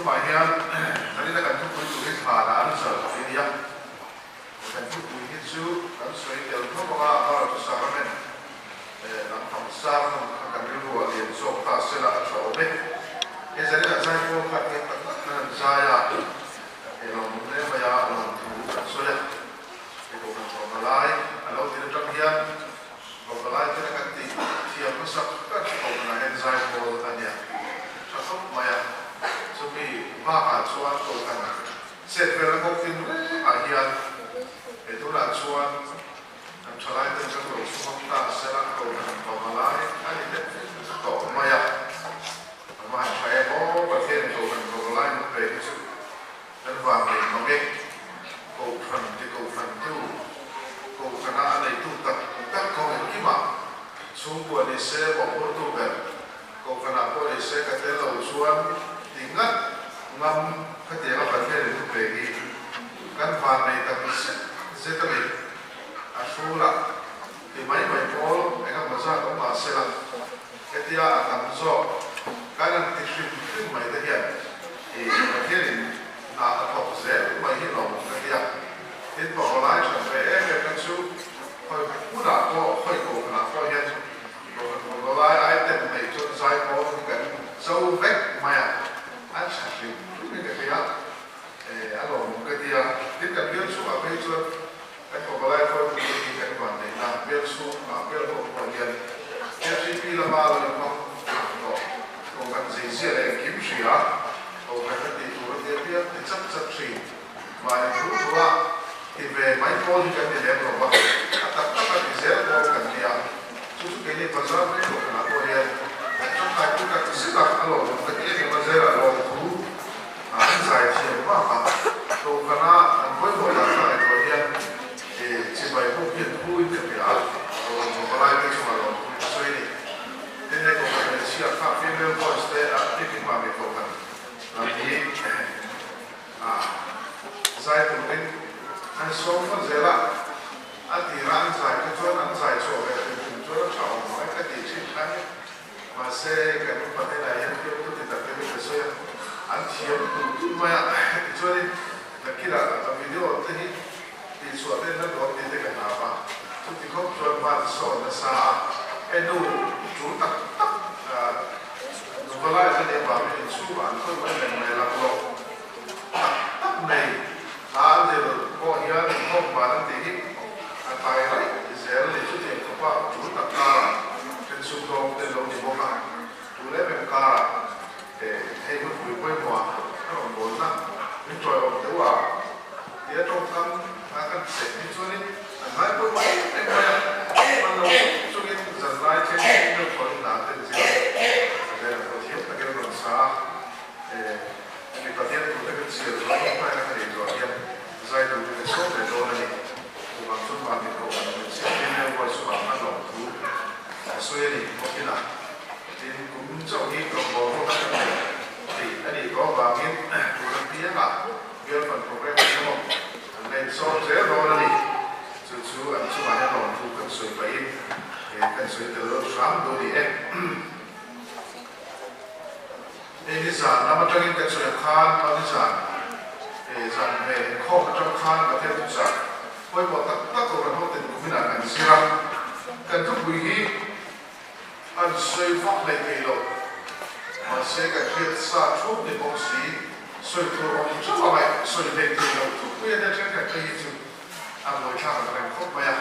mai hian tani na kan thu tu hi tha na an sal ni ya kan thu tu hi chu kan soi tel no ba ha tu sa men lam tham sa kan ri ru ali so ta se la so be e zari na sai ko ka ke ta na sa ya e lo mun le ba ya lo thu so ya e ko kan lai alo ti ta hian ko lai te kan ti ti a ko sa ka ko na hen sai ko ania sa so ma ya so mi ba ha chuan ko kan set ver ko tin a hian e tu la chuan an chalai te kan ko so ta se la ko kan lai ani te ko ma ya ma sai ko ba ke ko kan ko lai no pe chu dan wa me no me ko kan ti ko kan tu ko kana nei tu ta ko ki ma sung ko ni se bo ko tu ga ko kana ko ni se ka te lo chuan tingat ngam ka te la ba ke tu pe gi kan wa nei ta se ta me asula ti mai mai ko e ka ma sa ko ma se la ke ti a kan so kan ti shi mai da ya e ka ke ni na ta ko se mai hi lo ka ti a tin bo lai cha pe e kan su ko ku da ko khoi ko na ko ya ko lai ai te mai chu sai ko kan so vek mai a cha shi ni ka ti a alo ka ti a tin ka bi su a pe chu kan ko lai ko ti kan ba nei na bi su a bi ko ko ya FCP la ba lo ko ko kan si si le kim shi a ko ka ti tu de bi ti chap shi mai tu wa thì về máy phone thì cần để đem vào mặt tất cả các cái dễ có cần gì à chú cái này bây giờ cái đồ là tôi hiện trong này cũng cần sự là alo cái này thì bây giờ là đồ thú anh giải chuyện quá mà đồ cái nào anh với tôi là cái đồ hiện thì chỉ phải không hiện vui được thì à đồ cái này cái chung là đồ suy đi thế nên có cái gì à các phim lên voice để à thì cái mà mình có cần làm gì à giải tụ đến anh sống phân giải là anh thì anh giải cái chỗ anh giải chỗ về thì chỗ đó chọn mọi cái gì trên anh mà xe cái vấn đề này anh kêu tôi thì đặt cái cái xe anh chiếm đủ mà chỗ này là khi là video thì chỗ này nó có cái cái nào mà chúng thì không cho mà số nó xa em đủ chủ tập nó lại cái để bảo mình su anh thôi với mình này là lộ tập này anh thì có hiện không mà anh thì anh phải lấy sẽ lấy chút tiền của bạn chủ tập ca trên sông đông trên lồng đi bộ hàng chủ lấy bên ca để thay mất quỹ quay hòa nó còn bốn năm những trò ông tiểu à thì trong tâm anh cần sẽ đi cho nên anh nói với mấy em ơi ban đầu cho nên dần lại trên những phần nào trên gì để có thiếu cái cái phần xa thì có thể có cái sự nó không phải là cái điều gì giải tụ cái số về đồ này thì bằng số bằng cái cổ mình sẽ đi theo qua số bằng nó đồng thú số này có cái nào thì cũng trong những cộng đồng của các bạn thì anh ấy có vào những của các phía là cái phần program đúng không nên số dễ đồ này chú anh số bằng cái đồng thú cần sửa phải thì cần sửa từ sáng đồ đi em nên bây giờ nó bắt đầu cần sửa khan và bây giờ rằng về kho trong khan và theo thực sản với một tất cả các hoạt động của mình là anh sẽ cần thúc đẩy anh xây phát lên cái lộ mà sẽ cần thiết xa chốt để bố trí xây thu ông rất là mạnh xây lên cái lộ thúc đẩy để cho cái gì anh nói cha là anh không phải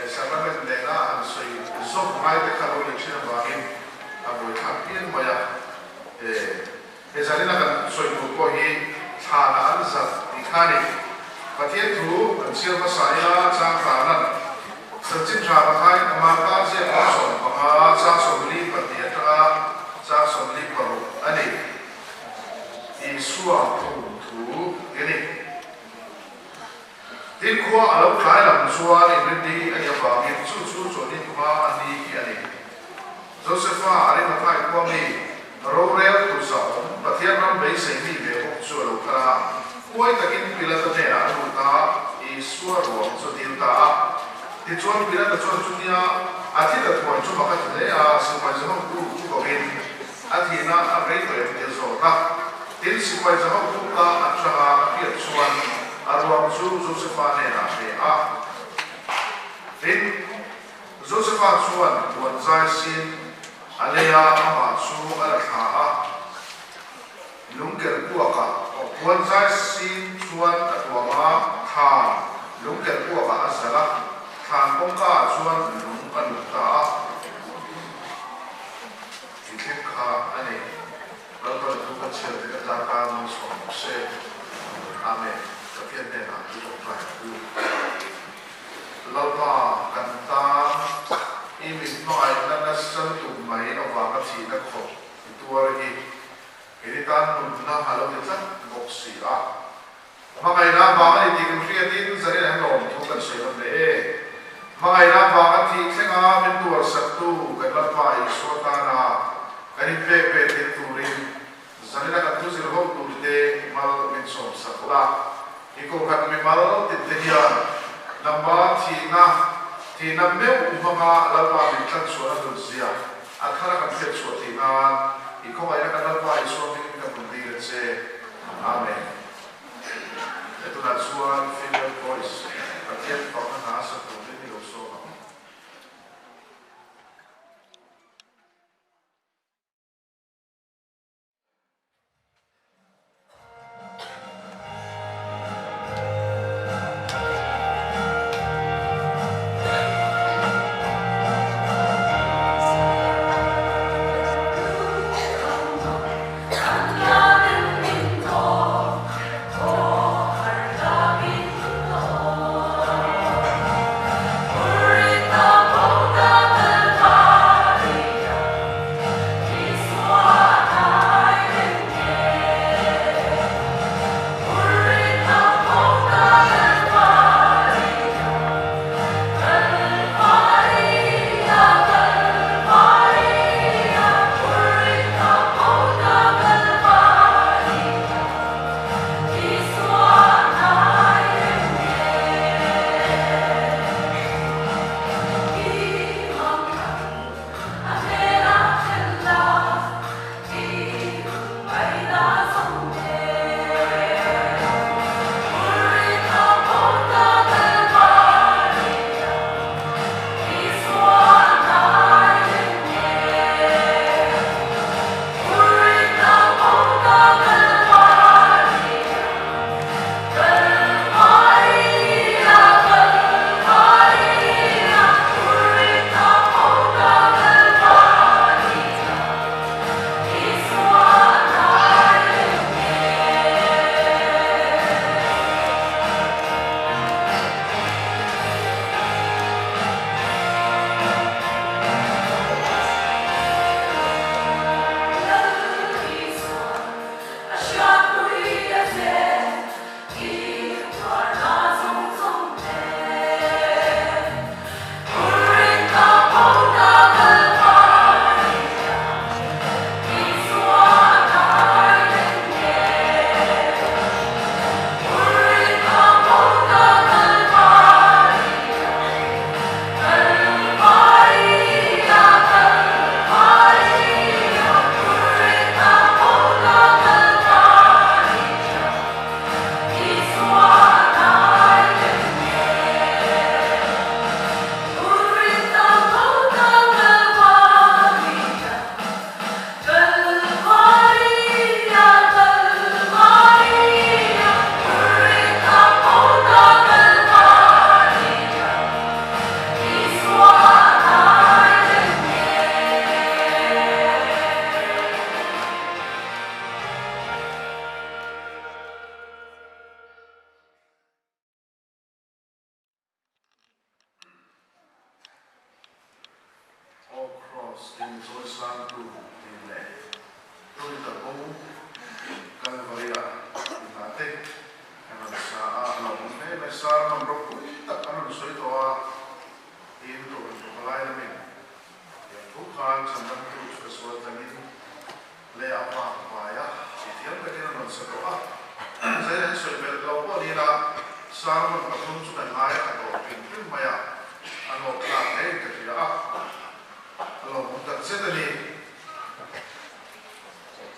sau đó mình để là anh xây giúp mai cái khả năng trên và anh nói cha biến mà để giờ này là cần xây thu có gì thà là anh giật thì khai này và thiết thú anh siêu phát sai là trang khả năng sự chính tra và khai mà ta sẽ có sổ và trang sổ lý và tiết ra trang sổ lý vào anh ấy thì xua thú cái này tin khoa ở đâu khai làm xua thì bên đi anh em bảo việc chú chỗ đi qua anh đi cái này Joseph anh mà khai qua mình rô rêu tu sầu và thiết năm bấy sinh đi về một số lúc là cuối ta kinh pila ta này là chúng ta ý xua ruộng cho tiền ta thì chuan pila ta chuan chúng ta thì ta thuần chúng ta phải thế sự phải dùng đủ có bên thì na cái tuổi tiền số ta tin si quay ra hậu cũng cả ăn sang à biết xuân arwam chu Josepha này là thế à tin Josepha xuân buồn dài xin Alea ama chu ala tha lungkel puaka buồn dài xin xuân atuama tha lungkel puaka asala than bông ca xuân lung anu ta Iklim ka ani lalu tu kecil tidak dapat mengonsumsi amin tapi ada nak tutup lagi lalu kanta ini noi nana sentuh main awak kecil nak kau itu lagi ini tan nuna halau kita boksi lah makanya bangan itu kemudian saya yang lom tu kan saya lembek makanya bangan itu saya mentua satu kenapa isotana kani pepe tenturin sanila katu silho turte mal mensom sakula iko kan me mal tetiya namba tina meu umanga lalwa bitan sura dulzia athara kan pet sotina iko ayana kan lalwa iso min kan kundir se amen itu natsuan filial voice akian pakan hasa turte ni loso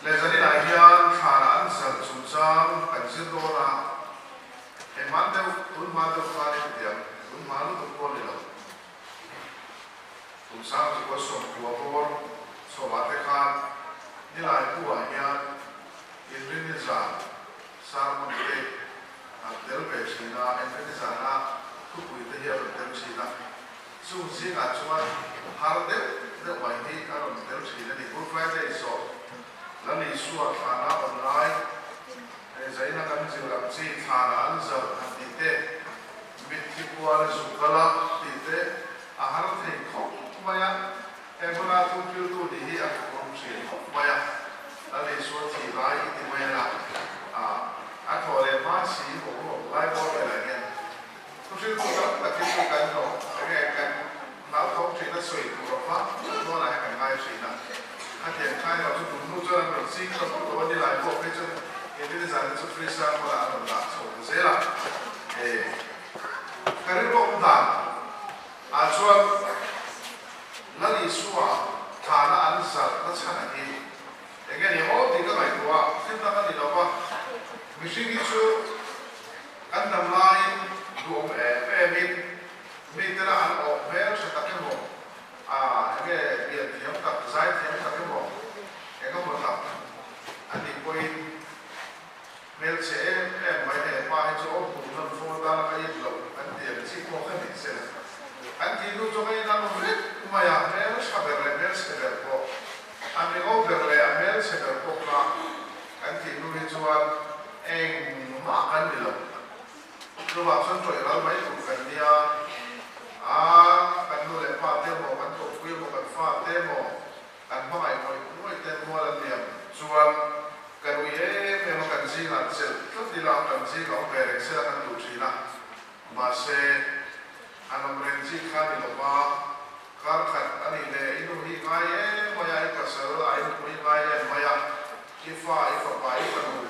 Lezanin ahian khana ansa sa sarmon te del pe china en sa na khu pui te ya del china su si nga chuan har de wai hi karon del china ni good friday so la ni suwa thana online zaina kan jila chi thana an za ti te mithi puan sukala ti te ahar the khop maya ebola tu pil tu di hi a kom chi khop maya la ni suwa ti lai ti maya la a thole ma si ho lai bo le la nge tu chi tu ta ki tu kan no nge kan na thong chi na sui tu ro fa no la kan ngai chi na a tian khai no tu tu nu cho na si ko ko ni lai bo pe chu ini di sana tu frisa mula anu tak so zela karibu umdan acuan lali suwa thana ansar nasana ni egen ni oh tiga mai tua kita kan di apa misi itu kan damai dua min mitera an over setaknya mo egen dia tiap tak saya tiap tak mo egen mo tak andi poin mel che mai ne pa he cho pu nam fo da la ai lo an ti chi ko kha ni se an ti lu cho mai na no re ma ya mel sha ber le mel se ber ko an ni o ber le mel se ber ko ka an ti lu ni cho en ma kan ni lo lu ba son cho ra mai ku kan dia kan lu le pa te mo kan to ku mo kan fa te mo kan ma mai mo te mo la dia chuan kan wi me kan si na sel to di la kan si lo be re se kan tu chi na ma se anam ren chi kha ni lo ba kar khat ani le inu hi ngai mo ya ka sa lo ai mu ngai mo ya ifa pa nu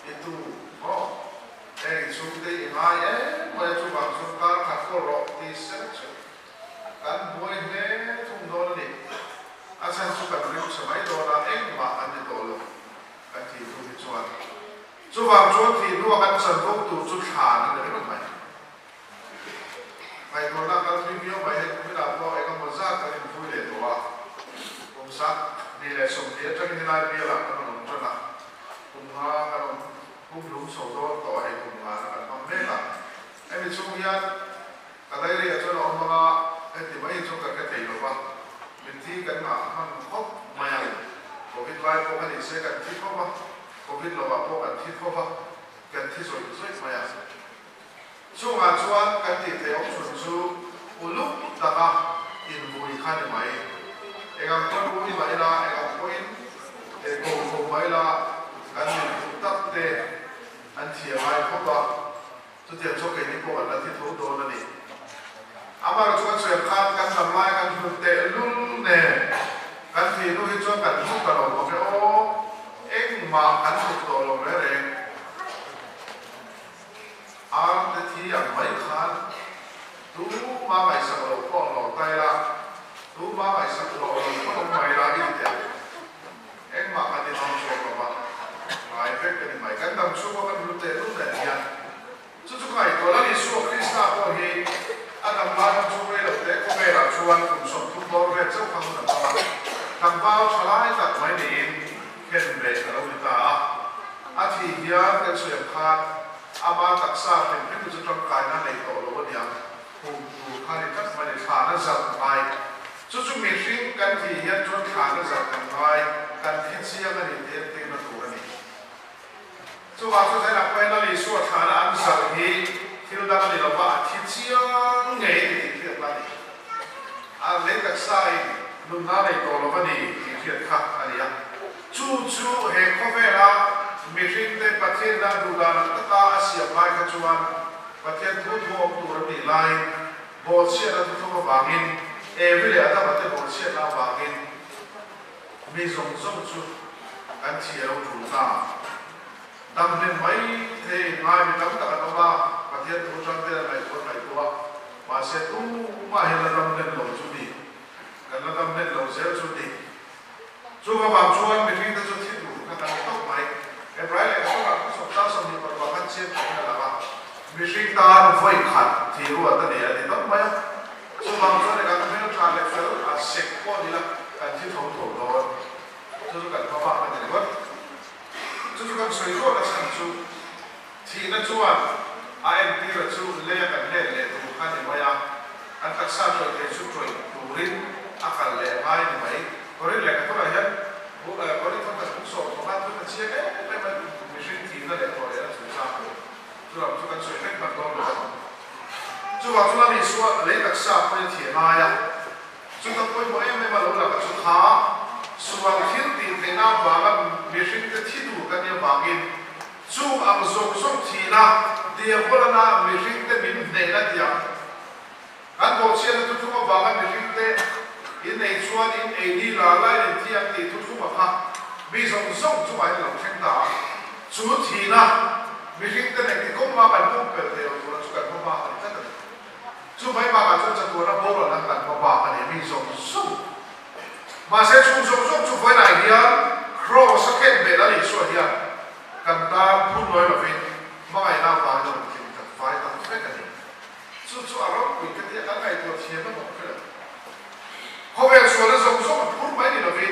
itu ho su de ngai mo ya chu ba su kar khat ko ro ti se chu kan mo ne thum do ni asan su kan ri sa mai do la ma an ni do lo kan ti tu ni chuan chu wang chuan ti lu kan san bok tu chu tha na le mai mai do la kan ri bio mai he ku la bo e ka mo za ka ni fu le do wa kum sa ni le som ti ta ni la bi la ka no cha na kum ha ka no kum lu so do to he kum ha ka no me la e mi chu ya ka dai ri ya chu no ma e ti mai chu ka ka te lo ba min ti kan ma man khop mai covid vai ko kan se kan ti ko ba covid lo ba ko kan ti ko ba kan ti so mai chu ma chuan kan ti te op chun chu ulu ta ka in vui khan mai engam ko vui mai la engam ko in ko mai la kan ni tak te an ti mai ko ba tu te cho ke ni ko la ti tho do na ni amar chuan se khan kan sam mai kan hu te lul ne kan ti nu hi chuan kan hu ka lo mo ke o eng ma kan hu to lo me re am te thi ang mai khan tu ma mai sa lo ko lo tai la tu ma mai sa lo ko mai la i te eng ma kan ti no so ko ba mai pe ke ni mai kan dam chu ko kan hu te lu ne ya chu chu kai ko la ni su krista ko hi adam ma chu we lo te ko me la chuan kum som tu bo re chu khang na ba tam bao chalai tak mai ni in ken be lo ni ta a thi ya ke chu ya kha ama tak sa pen pen chu tong kai na nei to lo ni ang hu tu kha ni tak mai ni kha na sa mai chu chu mi hring kan thi ya chuan kha na sa kan mai kan thi sia na ni te te na tu ni chu ba chu sai na pe na li su tha na an sa hi thil da ni lo ba thi sia ngei ni ti ba ni a le tak sai lu na nei to lo ba ni ti kha ani ya chu chu he ko ve la meeting te pathian da du da ta ta asia pai ka chuan pathian thu thu op tu ri line bo sia da thu ma bangin every le ata pate bo sia na bangin mi zong zong chu kan chi ro tu ta dam len mai the mai mi kam ta ka ba pathian thu chang te mai ko mai ko ma se tu ma he la dam len lo chu ni kan la dam len lo zel chu ni chu ba ba chuan meeting ta chu thi tu ka ta to mai Ebrai le ko ka so ta so ni par ba kan che pa na ba mi shing ta no voi khat thi ru ta ne ni to ma ya so ba so le ka me no tra le fel a sek ko ni la kan thi tho tho do so ka ba ba ka ni ba chu kan soi ko la san chu thi na chuan a en ti ra chu le kan le tu khan ni maya an tak sa troi te chu troi turin a kal le mai ni mai korin le ka to la hian korin thon ka so ko ma tu ka chia le ma machine thi na le to le chu sa ko chu ra chu kan soi mek ma don lo chu wa chu la ni suwa le tak sa ko thi ma ya chu ta koi mo em ma lo la ka chu kha suwang thil ti te na ba ga machine ka thi du ka ne ba gin chu ang zok zok thi na dia bola na machine te min ne na dia an bo chen tu tu ba ga machine te in nei chuan in ei ni la lai ni tiang ti tu tu ba kha bi zong zong chu ai lo theng da chu thi na machine te ne ki kom ma kan pum pe te o chu kan ma ba ka ta chu mai ba ga chu tu na bo la kan ma ba ka ne bi zong zong mà sẽ chung chung chung với này hiền cross cái bề đó đi xuống hiền cần ta phun nói là vì mà ngày nào vào rồi thì thật phải ta phải cái này chú chú ở đó vì cái gì cái này tôi chia nó một cái không phải xuống nó giống giống phun mấy đi là vì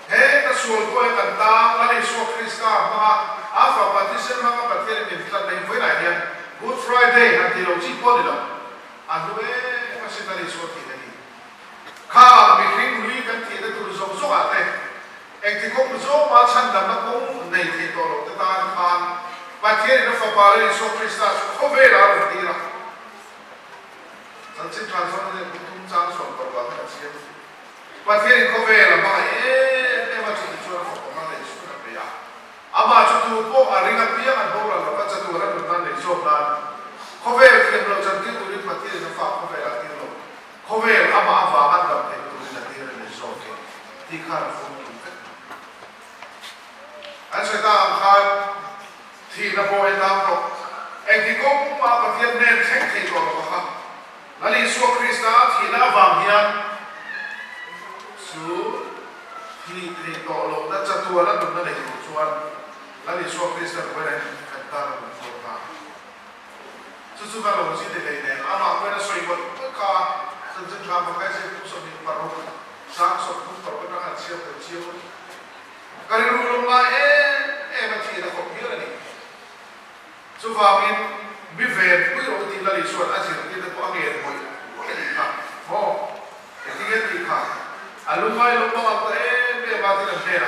thế ta xuống tôi cần ta là đi xuống Christa mà Alpha Baptist mà các bạn thấy mình thật này với này hiền Good Friday hàng thì đầu chi có đi đâu anh nói mà sẽ ta đi xuống thì nàyข้ามีคลิปลุยกันที่ได้ตัวจงจงอะไรเองที่คงจงมาชันดำนักคงในที่ตัวเราแต่ตาขานประเทศนั้นฝ่ายบาลีสุคริสต์เขาเวลาหรือดีละสันติทรานส์เนี่ยทุ่งจางส่วนประวัติกันเสียประเทศเขาเวลามามาจุดช่วยของมันในสุดนั้นไปอ่ะอามาจุดตัวพวกอะไรกันเพียงอันพวกเราก็จะตัวนั้นนั้นในช่วงนั้นเขาเวลาเทียมเราจะที่ตัวนี้ประเทศนั้นฝ่ายเขาเวลาที่เราเขาเวลามาฝ่ายมันแบบนี้ตัวนี้ที่เราในช่วงที่ข้าราชการอันเสด็จข้าที่นับโบยตามเราเองที่ก้มมาประเทศเน้นแข่งที่ตัวเราครับแล้วลิสุคริสต์ที่น่าฟังเฮียนสู่ที่ตัวเรานั่นจะตัวนั้นมันนั่นเองชวนแล้วลิสุคริสต์เป็นกันตาเราเป็นตัวเราสุดๆกันเราสิ่งที่เลยอามาเป็นส่วนวันเมื่อข้าซึ่งข้ามาใครเสียผู้สมิปารกสร้างสมบูรณ์ต่อไปนักเชี่ยวเชี่ยวการรู้ลงมามันที่เราของเยอะนี่สุภาพมินบิเวตผู้รู้ที่เราส่วนอาชีพที่เราต้องเรียนบ่อยดีค่ะโอ้ที่เรียนดีค่ะอารมณ์ไม่ลงมาไม่มาที่นั่นเนี่ย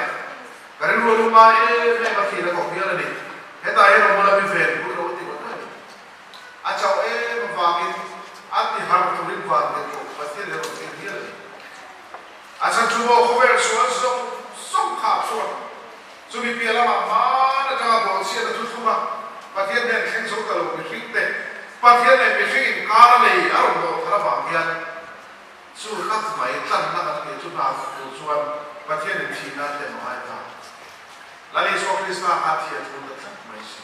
การรู้ลงมาไม่มาที่เราของเยอะนี่เหตุใดเราไม่บิเวตผู้รู้ที่บ่อยอาจารย์มันฟังมินอันที่หาตัวริบฟังเนี่ยประเทศเราเป็นเยอะนี่อาจารย์ชูโบเขาเป็นส่วนส่งข่าวส่วนสุริเปียละมาแล้วจะบอกเสียแต่ทุกๆมาประเทศเนี่ยแข่งสู้กันเราไม่ฟิกเตะประเทศเนี่ยไม่ฟิกการเลยอารมณ์เราถ้าบางอย่างสู้ขัดไม่ตั้งนั่งกันจุดนั้นส่วนประเทศเนี่ยทีนั้นแต่ไม่ได้แล้วในส่วนคริสต์มาสอาทิตย์ทุกท่านไม่ใช่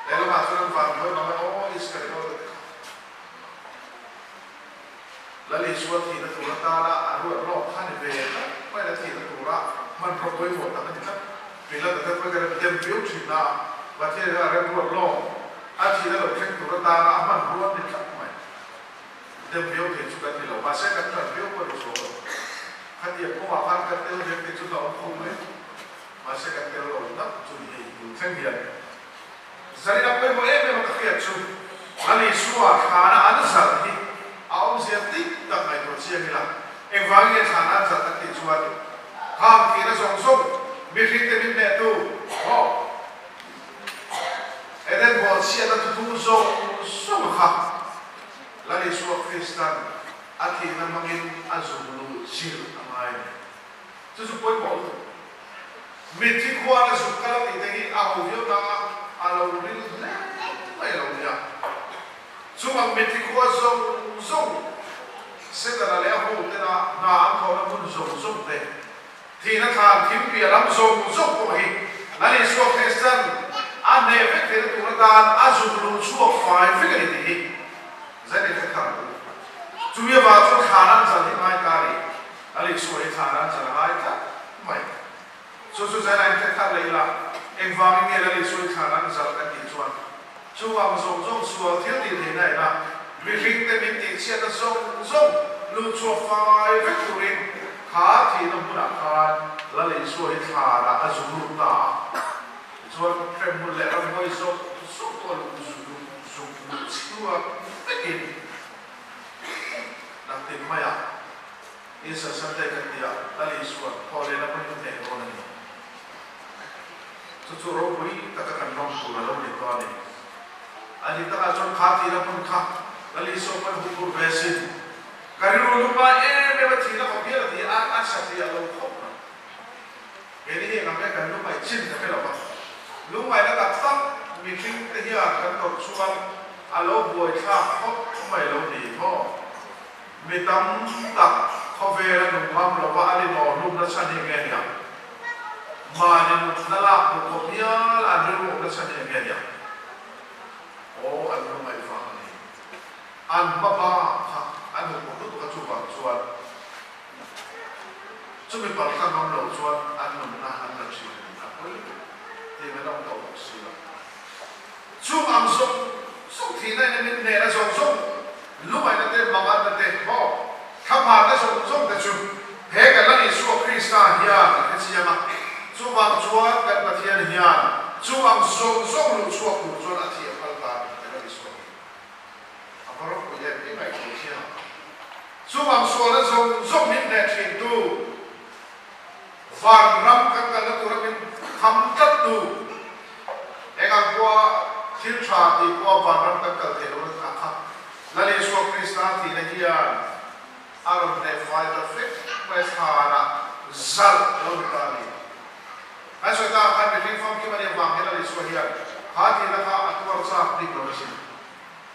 แล้วมาส่วนฟังเขาบอกว่าโอ้อิสราเอลแล้วในส่วนที่นักธุรกิจละอารมณ์รอบท่านเวรไม่ได้ที่นักธุรกิจมันพร้อมไปหมดแล้วนะครับเป็นแล้วแต่ถ้าไปกันเต็มฟิวชินะประเทศเราเริ่มรวดล้อมอาทิตย์นั้นเราแข่งธุรกิจละมันรวดนี่ครับไม่เต็มฟิวที่ชุดที่เรามาเช็คกันจนฟิวก็รู้สึกขัดเยียบพวกมาพันกันเต็มเต็มที่ชุดเราคงไม่มาเช็คกันเต็มเรานับจุดที่อยู่เส้นเดียวสรีระเป็นโมเอฟเป็นมันตะเกียบชุดอันนี้ชัวร์ขานะอันนั้นสัตว์ที่เอาเสียติ๊กตั้งไงตัวเชียงนี่ละเอ็งฟังยังฐานะสัตว์ตะเกียบชัวร์ข้ามที่นั่นส่งมีฟิกเตอร์มินเนตูโอ้เอ็นบอกเชียร์นั่นทุกส่งข้าแล้วในส่วนคริสตันอาทิตย์นั้นมันกินอาจุลูชิลทำไมจะสุดไปบอกมิที่ขวานสุดกันที่ที่อาหูเยอะนะอาเราเรื่องไม่เราเนี่ยช่วงมิที่ขวานส่งเสร็จแล้วแล้วหูเนะน้าเขาแล้วมันส่งเด็ที่นั่นทางทิมเปียรับส่งก็ไม่แล้วในส่วนคริสตันอันนี้ฟิกเตอร์ตัวนั้นอาจุลูช่วงไฟฟิกเตอร์ที่จะได้ฟิกกันจุดนี้ว่าจุดฐานะจะที่ไม่ได้อะไรส่วนฐานะจะไม่ได้ไม่ส่วนจะได้ฟิกกันเลยล่ะเอ็งฟังอย่างนี้อะไรส่วนฐานะจะได้กี่ส่วนช่วงส่งส่วนที่ที่ไหนนะมีฟิกเตอร์มีติดเชื้อส่งลูช่วงไฟฟิกตัวนี้ขาที่น้ำมันขาด la le so hi tha la azuru ta so trem mul le ram hoi so to so chua pekin na te maya isa sante ka dia la le so ko le na pun te ko na ni so ro bui ta ka nom su la lo le to ni ali ta ka chon kha ti na pun kha la le so pa hu kur vesin kariru lu pa me ba thi na ko bia ti a sa ti a lo ko ini he ngam ka lu mai chin ta ka lo ba lu mai la ka tak mi king te hia kan ko chuan a lo boi tha ko mai lo ni ho mi tam tak kho ve la nu mam lo ba ali no lu na sa ni nge ya ma ni na la ko bia la ni lu na sa ni nge ya o an lu mai fa ni an ba ba ha an lu ko tu ka chu ba chuan chu mi pa ka mam lo chuan an nu na an la chi na ko thì mới đồng tổ sự chú am sung thì này mình nè là sung lúc này nó tên bằng ăn nó tên bỏ khám phá nó sung để chú hết cái lần này chú Christa hiền cái gì mà chú bằng chúa cái bát thiên hiền chú am sung lúc chúa là thiệt phải ta cái lần này chú à bao lâu bây giờ cái này cũng thiệt chú am chúa là sung mình nè thiệt tu vàng rắm các cái là tu là mình thăm chất tu, em ăn qua thiếu trà thì qua vàng rắm các cái thế luôn à ha, là lý do Christa thì này kia, Aaron để phải là phép phải thà là zal lâu ta đi, anh nói ta phải biết phong kim anh vàng hay là lý do hiền, há thì là há atuar sa đi rồi xin,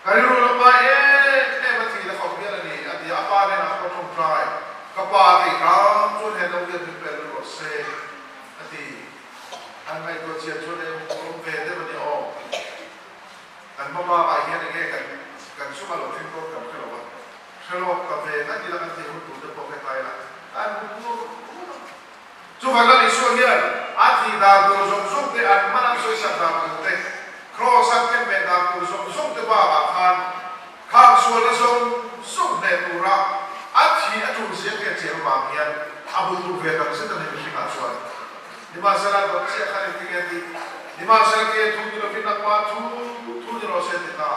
cái rồi là bài em thì là học biết là gì, anh đi apa nên là học trong trai, các bạn thì có chút hệ thống việc bị bể rồi sẽ, thì anh mai tôi chia cho em cũng về thế mà đi ô anh mama bài hiện này nghe cần số mà lột phim tôi cầm cái lột cà phê nó chỉ là cái gì cũng tụt được một cái tay là anh cũng chú phải là đi xuống here anh thì đã tụi sống thì anh mà anh suy sạch đã tụt đấy cross anh cái bên đã tụi sống thì ba bạn khang xuống là sống để tụi ra anh thì anh tụi sẽ cái chuyện mà hiện abu tụi về cầm sẽ thành cái gì cả xuống di masalah dokter kali tiga di masalah ke tu di lebih nak matu tu di rasa kita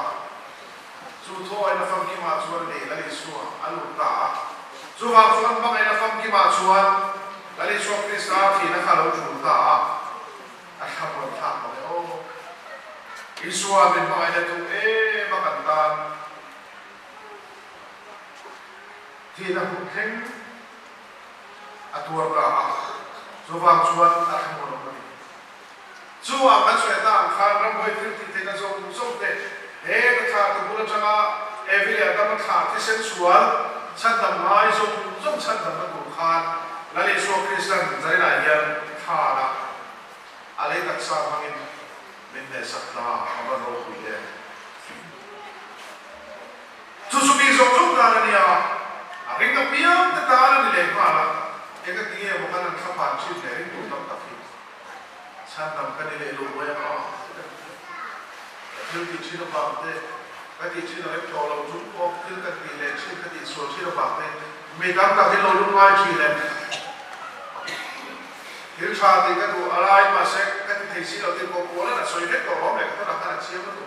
tu ai na fam ki matuan ni lali suan alu ta tu suan bang ai na fam ki matuan lali suan Krista fi na kalau tu ta alhamdulillah oh Isua bin bang ai tu makan tan ti na hukeng atuar ka chú vàng chuan ta không có đồng ý chú à bắt chuyện ta khá lắm với phim thì nó giống thế hết cái thà từ bữa trước à every day ta bắt thà thì sẽ chuan chân đầm mai giống chân đầm nó cũng khan là lý do Christian giải lại hiện thà là à lấy đặc sản hàng mình để sắp na mà bắt đầu quỳ lên chú chú bị giống ta là nia à cái tập biếng ta là đi lên mà là cái tiếng nghe một cái năng khám phá chuyện này cũngต้องtập đi, chăn nằm cái này lấy lúa vậy mà, những cái chuyện đó bằng thế, cái chuyện đó em choเราchúng có những cái tỷ lệ chuyện cái số chuyện đó bằng thế, mình đang tập cái lúa luôn ngay chuyện này, hiểu sao thì cái đồ alai mà sẽ cái thầy sĩ đầu tiên có cố là soi hết có lắm này cái đó là chiếm cái đồ,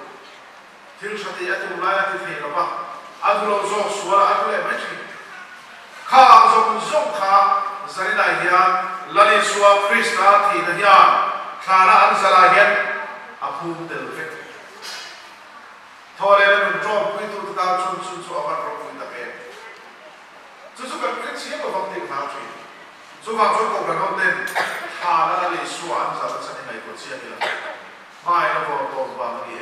hiểu sao thì cái đồ này thì thầy nó bằng, anh lúa số số là anh lúa mấy chuyện, khang giống khang zari na hian lali suwa Krista thì na hian thana an zala hian apum del vek thole le nun trom pui tu ta chun chu avan ro pui ta pe chu kan ke chi ko vang ting na chi chu wang chu ko kan on den thana lali suwa an zala chani ngai ko chi ani la mai na bo to ba ni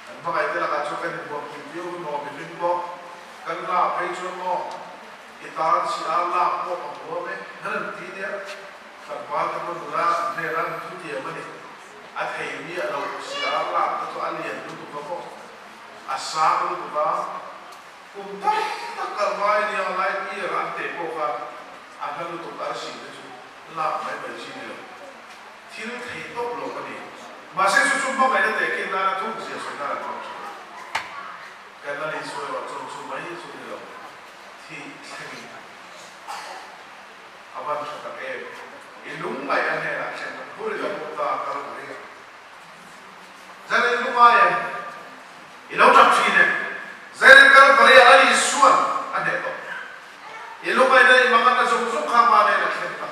an ba ngai te la ka chu kan bo ki yu no mi ling bo kan na pai chu mo itan si Allah mo ko me han ti dia kan ba ta mo dura ne ran tu dia mani at hay ni alo si Allah to alien tu ko asa lu ba kum ta kalmai ni online ni ran te ko ka akan lu ta si tu la mai ba si ni thil thei to lo ka ni ma se su ba mai te ke na tu si so na ma kan na ni so wa so mai so ni lo thì aban sa ke ilung mai ane na chen puri ka ta kal puri zane ilung ai ilung tap chine zane kal puri ali suan ane to ilung ai dai mangan na sung sung kham ane na chen ta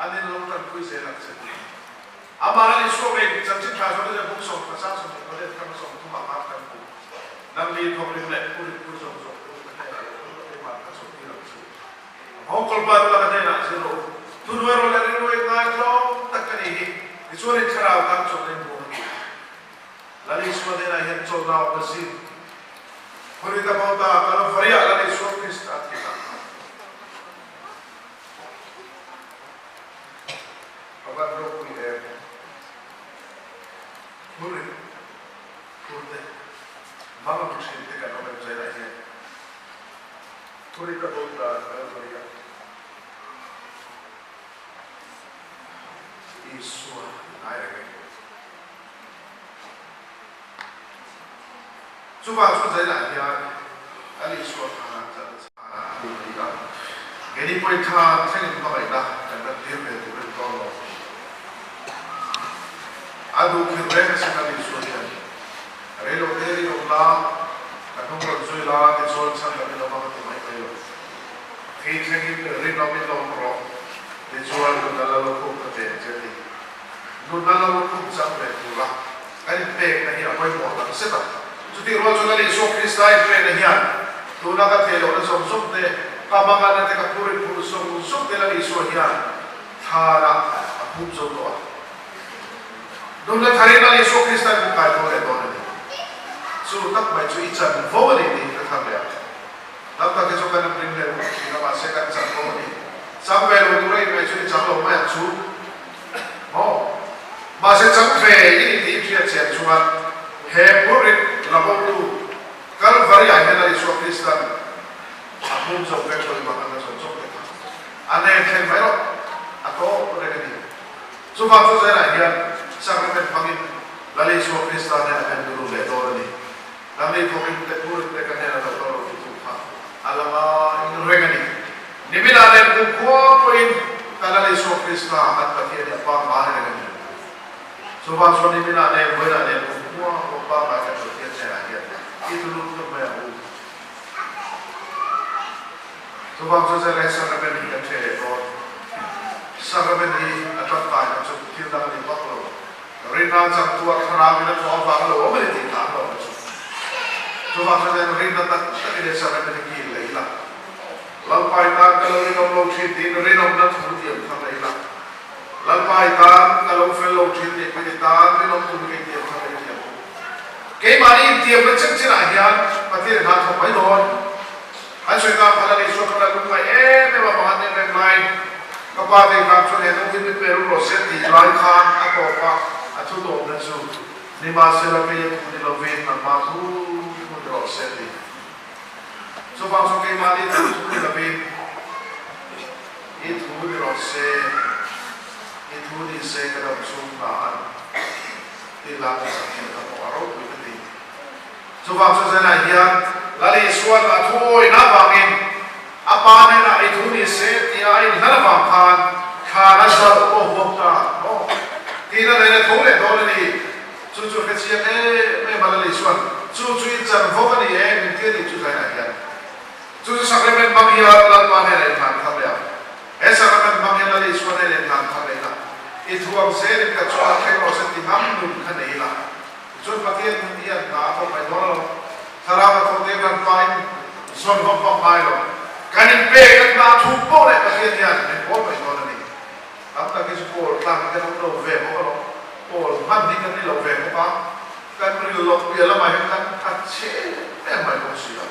ane ilung tap kui se na chen amara ali suan be cham chin kha so de buk song ka sa song ko de kam song tu ma ma kan ku nam li thong lim le puri puri song song Hong Kong baru lah katanya zero. Tujuan orang itu yang ngaco tak kini ini. Disuruh cerah kan coba ini. Lalu semua dia yang coba bersih. Mereka mau tahu kalau Faria lalu semua Kristen kita. Apa bro ini? Murid, murid. Mama mesti kita kalau berjaya ini. Mereka mau tahu kalau Faria. Isua air. Coba saya nak dia, ali isua tanah tanah di kita. Ini perintah saya ini apa dah? Jangan dia berbuat tolong. Adu kira sekali isua dia. Relo dari Allah, kadang berjual lah, dijual sampai bila mana tu mai kayu. Kita ini relo minum roh, dijual dalam lokal kerja jadi. Nunala waktu sampai pula, kan pek nahi apa yang mau tak sebab. Jadi orang jual ini sok Kristai pek nahian. Nunala telo orang sok deh, kamangan nanti kapuri puru sok deh lagi sohian. Thara aku sok doa. Nunala thari lagi sok Kristai bukan boleh doa ni. So tak baca ican boleh ni kita lihat. Tak tak kecokan yang bring lewu, kita masih kan ican boleh. Sampai lalu turai baca ican lalu macam tu. Oh. Masih sampai ini di pihak cuma heburit lalu kalau varian dari suatu Kristen, aku sampai kalau makan sosok itu, aneh yang baru atau mereka ini. Cuma tu saya lihat sangat penting lalu suatu Kristen yang akan dulu letor ini. Kami mungkin terbuat mereka yang ada letor itu. Alamak ini mereka ini. Ini bila ada buku poin kalau suatu Kristen akan pakai apa mahal ini. Sebab suami bina ada buat ada semua bapa macam tu dia saya itu dulu tu bayar. Sebab saya rasa ramai ni kan saya tu, sangat ni atas banyak tu kita ni bakal. Rina jam tua kerana kita tu apa kalau orang ni tak tahu. Sebab saya Rina tak dia sangat ni gila gila. Lampai tak kalau Rina belum cinti, Rina belum cinti apa gila. Lampai tak kalau fellow cinti, kita Rina pun cinti apa gila. Kaya mari dia bercakap ahian, pasti nak sampai don. Asal kita pada ni suatu kali lupa, memang bahan yang lain. Kepada yang kau ni mungkin perlu proses di lain kan atau apa, atau dom dan su. Ni masa lagi yang pun dilawin, nama tu pun proses di. So bangsa kaya mari tu dilawin, itu proses, itu disekat sumbangan, dilakukan sekitar orang. So bangsa saya lihat, lalu suat atoi nabangin, apa ni nak itu ni setiap ini nabangkan, karena satu waktu, tidak ada toleh ni, cucu kecil memang lalu suat, cucu jangan fokus ni mungkin itu saya lihat, cucu sakit membangian lalu mana yang tak terlihat, sakit membangian lalu suat yang tak terlihat, itu orang saya dekat suat kalau setiap hamil kan hilang. Jom pakai dia tak apa payah. Teramat hotel dan pain, zon hoppang payah. Kanin pegang tak cukup le pakai dia. Apa payah ni? Apa kisah pol? Tak kita nak love, apa pol? Mandi kan ni love, apa? Kan beri love dia lama kan aceh, mai konsila.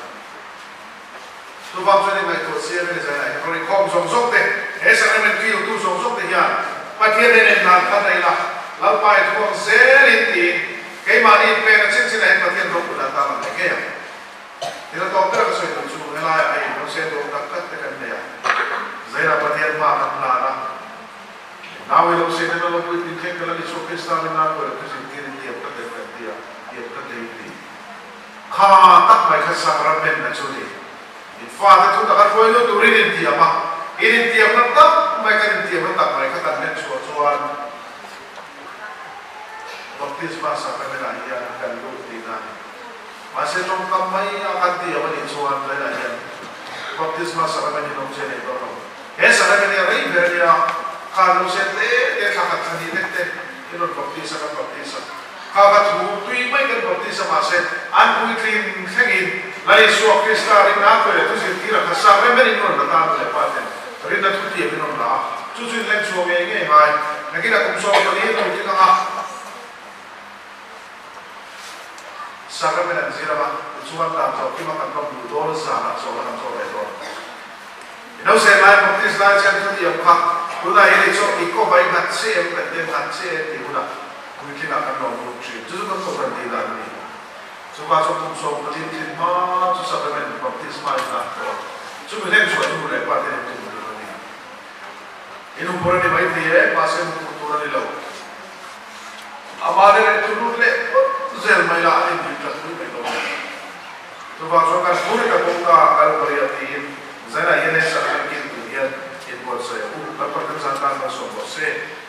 Sebab saya ni mai konsila ni saya. Kalau ikut song deh, saya ni mesti itu song deh ya. Pakai dia ni nak kata ilah. Lalu pakai tu seriti. Kaya mari pera cincin lain bagian rokok datang lagi ya. Tidak tahu berapa saya tu cuma nilai air, saya tu dekat dengan dia. Saya bagian makan lara. Nawi lo saya tu lo pun dikek kalau di sokista mina tu itu sendiri dia berdekat dia berdekat dia. Khatak mereka sakramen macam ni. Infak itu tak kau itu turin dia mah. Ini dia tetap mai kan ti ma tak mai ka kan nek so chuan baptisma sakramena hian kan lu ti na ma se tong kam mai kan ti awani chuan lai la hian baptisma sakramena nom se ne do he sakramena rei beria ka lo se te ka ka thani ne te ino baptisma kagat hu tui mai kan baptisma se an pui trin thengin lai suak krista rin na ko le tu sin tira ka sakramena non da ta le paten rin da tu ti non la chu chu leng so me nge mai nakina kum so ko ni no ti ka sakramena zira ba chuan ta so ki ma kan ko du do sa na so kan so le do ino se mai baptisma chan tu ti ka tu da ile so ki ko bai ngat se em kan den ngat se ti hu kui kina kan lo lu chi tu kan ko kan ti da ni so ba so kum so ko tin tin ma tu sakramena baptisma ina ko chu me len so tu le pa te tu ni inu pore ni mai ti e pa se mu tu ni lo amare tu lu le zel mai la ni ti ta tu ni lo so ba so kan pure ka ko ka al pare ati zana yene sa kan ki tu ya in ko se u ka pa kan san kan so se